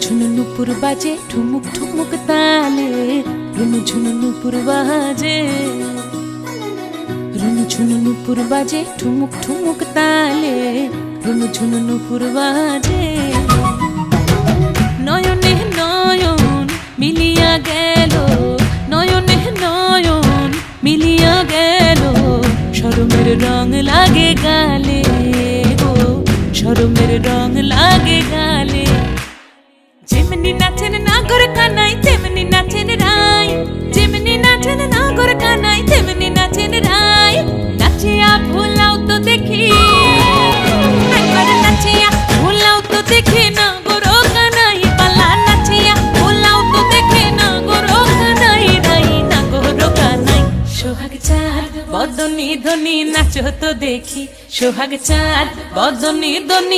ঝুনু নুপুর বাজে ঠুমুক ঠুমুক তালে, রুনু ঝুনু নুপুর বাজে, রুনু ঝুনু নুপুর বাজে ঠুমুক ঠুমুক তালে, রুনু ঝুনু নুপুর বাজে। নয়নে নয়ন মিলিয়া গেল, নয়নে নয়ন মিলিয়া গেল, শরমের রং লাগে গালে গো, শরমের রং লাগে গালে। যেমনি নাচেন নাগর কানাই তেমনি নাচেন রাই, যেমনি নাচেন নাগর কানাই তেমনি নাচেন রাই। নাচিয়া ভোলাও তো দেখি, একবার নাচিয়া ভোলাও তো দেখি নাগর কানাই পালা, নাচিয়া ভোলাও তো দেখি নাগর কানাই রাই, নাগর কানাই। সোহাগ চাঁদ বদনি ধনি নাচো তো দেখি, সোহাগ চাঁদ বদনি ধনি